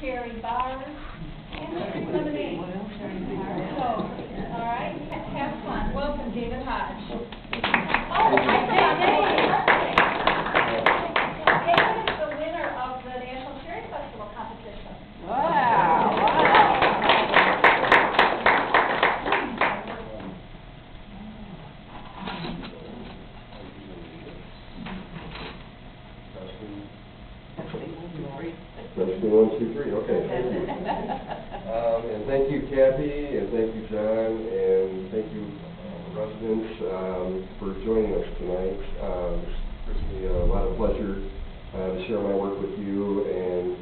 cherry bars, and cherry lemonade. So, all right, have fun. Welcome, David Hodge. Oh, I forgot David is the winner of the National Cherry Festival competition. Wow. Testing 1, 2, 3. Okay, thank you. And thank you, Kathy, and thank you, John, and thank you, residents, for joining us tonight. It gives me a lot of pleasure to share my work with you and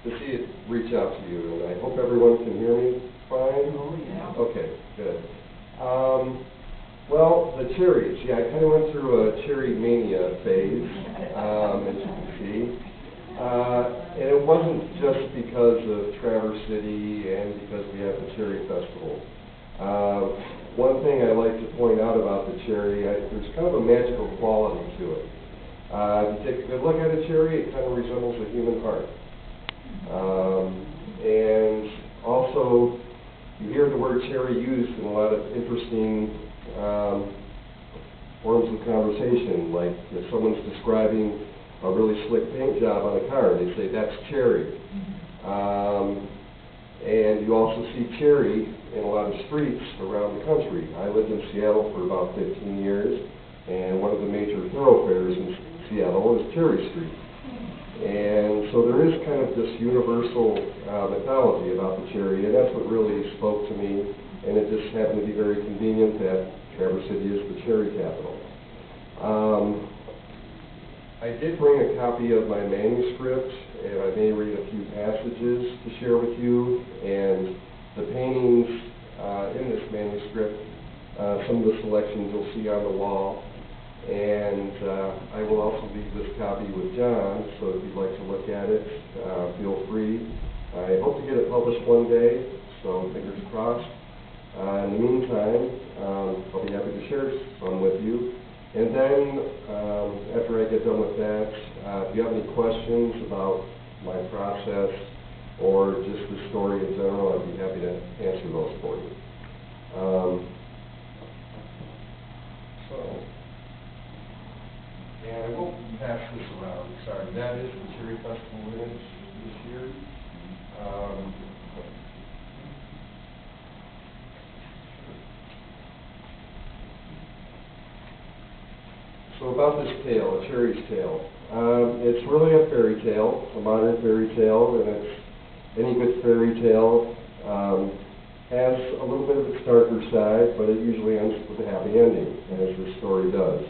to see it reach out to you. And I hope everyone can hear me fine. Oh, yeah. Okay, good. Well, the cherries. Yeah, I kind of went through a cherry mania phase, as you can see. And it wasn't just because of Traverse City and because we have the Cherry Festival. One thing I like to point out about the cherry, there's kind of a magical quality to it. If you take a good look at a cherry, it kind of resembles a human heart. And also, you hear the word cherry used in a lot of interesting forms of conversation, like if someone's describing a really slick paint job on a car, they say that's cherry. And you also see cherry in a lot of streets around the country. I lived in Seattle for about 15 years, and one of the major thoroughfares in Seattle is Cherry Street. And so there is kind of this universal mythology about the cherry, and that's what really spoke to me, and it just happened to be very convenient that Traverse City is the cherry capital. I did bring a copy of my manuscript, and I may read a few passages to share with you. And the paintings in this manuscript, some of the selections you'll see on the wall. And I will also leave this copy with John, so if you'd like to look at it, feel free. I hope to get it published one day, so fingers crossed. In the meantime, I'll be happy to share some with you. And then, after I get done with that, if you have any questions about my process or just the story in general, I'd be happy to answer those for you. And I won't pass this around, sorry. That is the Cherry Festival image this year. So about this tale, A Cherry's Tale. It's really a fairy tale, a modern fairy tale, and it's any good fairy tale has a little bit of its darker side, but it usually ends with a happy ending, as this story does.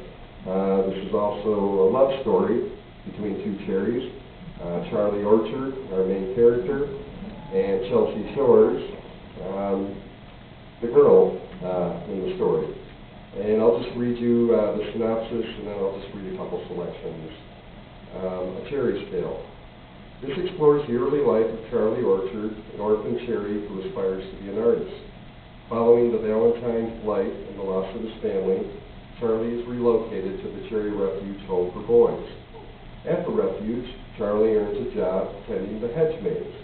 This is also a love story between two cherries, Charlie Orchard, our main character, and Chelsea Shores, the girl in the story. And I'll just read you the synopsis, and then I'll just read a couple selections. A Cherry's Tale. This explores the early life of Charlie Orchard, an orphan cherry who aspires to be an artist. Following the Valentine's blight and the loss of his family, Charlie is relocated to the Cherry Refuge home for boys. At the refuge, Charlie earns a job tending the hedge maze,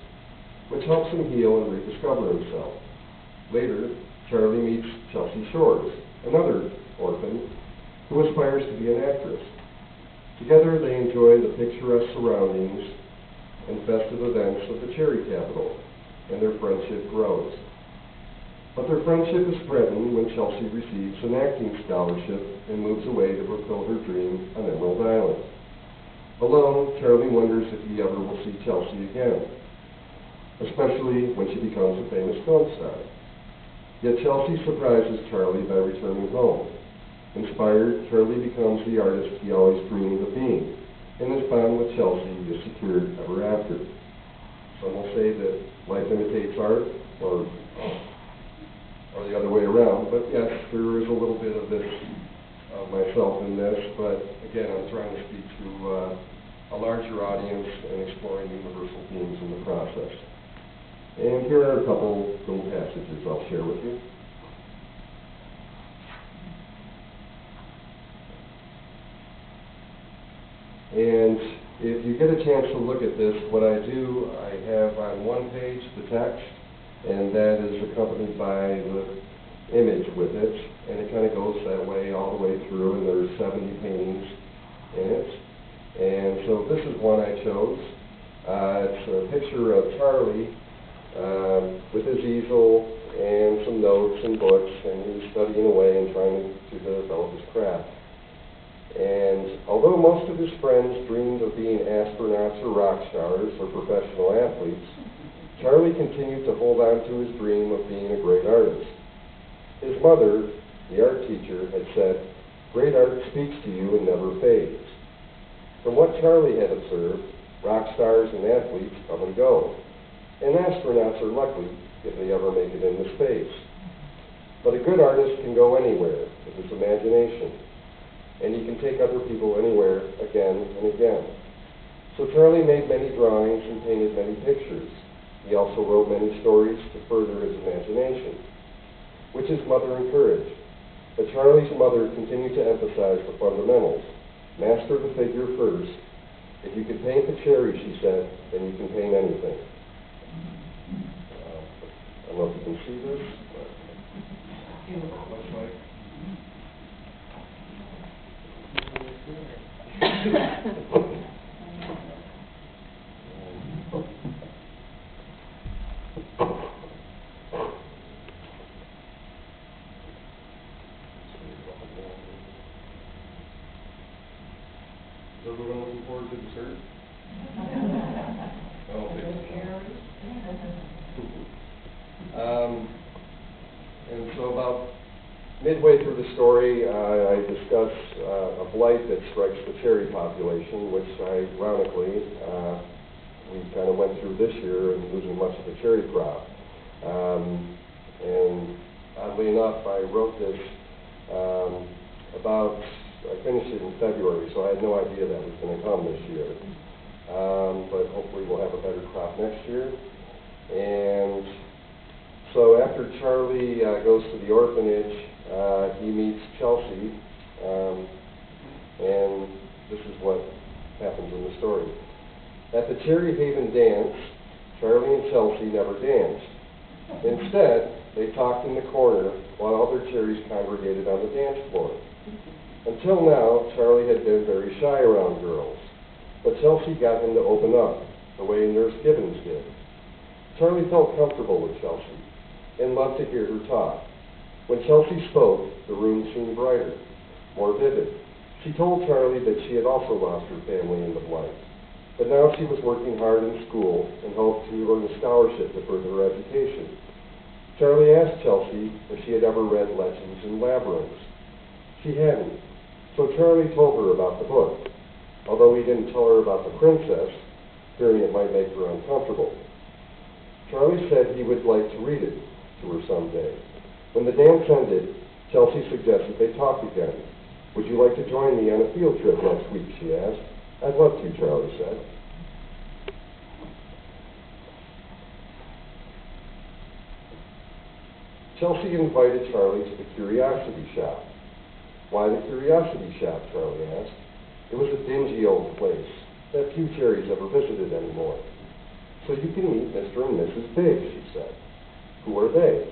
which helps him heal and rediscover himself. Later, Charlie meets Chelsea Shores, another orphan, who aspires to be an actress. Together they enjoy the picturesque surroundings and festive events of the cherry capital, and their friendship grows. But their friendship is threatened when Chelsea receives an acting scholarship and moves away to fulfill her dream on Emerald Island. Alone, Charlie wonders if he ever will see Chelsea again, especially when she becomes a famous film star. Yet Chelsea surprises Charlie by returning home. Inspired, Charlie becomes the artist he always dreamed of being, and his bond with Chelsea is secured ever after. Some will say that life imitates art, or the other way around, but yes, there is a little bit of this, of myself in this, but again, I'm trying to speak to a larger audience and exploring universal themes in the process. And here are a couple little passages I'll share with you. And if you get a chance to look at this, what I do, I have on one page the text, and that is accompanied by the image with it, and it kind of goes that way all the way through, and there's 70 paintings in it. And so this is one I chose. It's a picture of Charlie with his easel and some notes and books, and he's studying away and trying to develop his craft. And although most of his friends dreamed of being astronauts or rock stars or professional athletes, Charlie continued to hold on to his dream of being a great artist. His mother, the art teacher, had said, "Great art speaks to you and never fades." From what Charlie had observed, rock stars and athletes come and go, and astronauts are lucky if they ever make it into space. But a good artist can go anywhere with his imagination, and he can take other people anywhere again and again. So Charlie made many drawings and painted many pictures. He also wrote many stories to further his imagination, which his mother encouraged. But Charlie's mother continued to emphasize the fundamentals. Master the figure first. If you can paint the cherry, she said, then you can paint anything. I don't know if you can see this, but it looks like. Is everyone looking forward to dessert? Oh, and so about midway through the story, I discuss a blight that strikes the cherry population, which ironically we kind of went through this year and losing much of the cherry crop. And oddly enough, I wrote this I finished it in February, so I had no idea that was going to come this year. But hopefully we'll have a better crop next year. And so after Charlie goes to the orphanage, he meets Chelsea, and this is what happens in the story. At the Cherry Haven dance, Charlie and Chelsea never danced. Instead, they talked in the corner while other cherries congregated on the dance floor. Until now, Charlie had been very shy around girls, but Chelsea got him to open up, the way Nurse Gibbons did. Charlie felt comfortable with Chelsea and loved to hear her talk. When Chelsea spoke, the room seemed brighter, more vivid. She told Charlie that she had also lost her family in the blight, but now she was working hard in school and hoped to earn a scholarship to further her education. Charlie asked Chelsea if she had ever read Legends and Labyrinths. She hadn't. So Charlie told her about the book, although he didn't tell her about the princess, fearing it might make her uncomfortable. Charlie said he would like to read it to her someday. When the dance ended, Chelsea suggested they talk again. "Would you like to join me on a field trip next week?" she asked. "I'd love to," Charlie said. Chelsea invited Charlie to the Curiosity Shop. "Why the Curiosity Shop?" Charlie asked. It was a dingy old place that few cherries ever visited anymore. "So you can meet Mr. and Mrs. Big," she said. "Who are they?"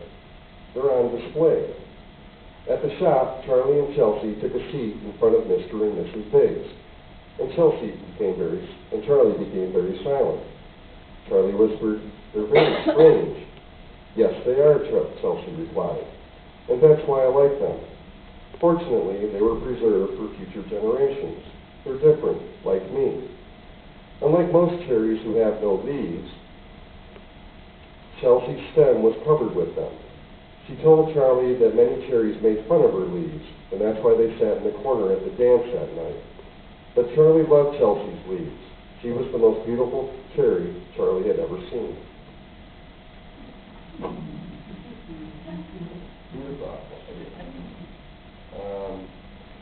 "They're on display." At the shop, Charlie and Chelsea took a seat in front of Mr. and Mrs. Biggs, and Charlie became very silent. Charlie whispered, "They're very strange." "Yes, they are," Chelsea replied, "and that's why I like them. Fortunately, they were preserved for future generations. They're different, like me. Unlike most cherries who have no leaves, Chelsea's stem was covered with them. She told Charlie that many cherries made fun of her leaves, and that's why they sat in the corner at the dance that night. But Charlie loved Chelsea's leaves. She was the most beautiful cherry Charlie had ever seen." Who would have thought?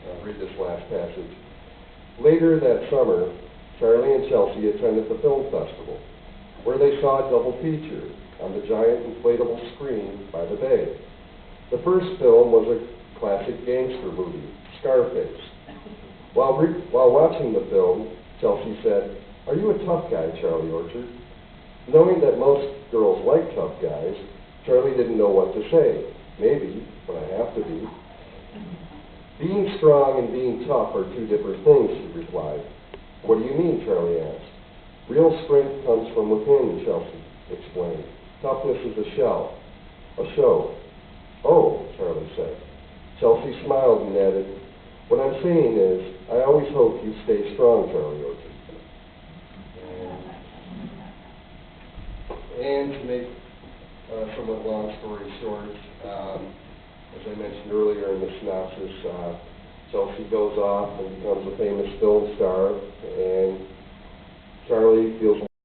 I'll read this last passage. Later that summer, Charlie and Chelsea attended the film festival, where they saw a double feature on the giant inflatable screen by the bay. The first film was a classic gangster movie, Scarface. While watching the film, Chelsea said, "Are you a tough guy, Charlie Orchard?" Knowing that most girls like tough guys, Charlie didn't know what to say. "Maybe, but I have to be." "Being strong and being tough are two different things," she replied. "What do you mean?" Charlie asked. "Real strength comes from within," Chelsea explained. "Toughness is a shell, a show." "Oh," Charlie said. Chelsea smiled and added, "What I'm saying is, I always hope you stay strong, Charlie Orchard." And to make a somewhat long story short, as I mentioned earlier in the synopsis, Chelsea goes off and becomes a famous film star, and Charlie feels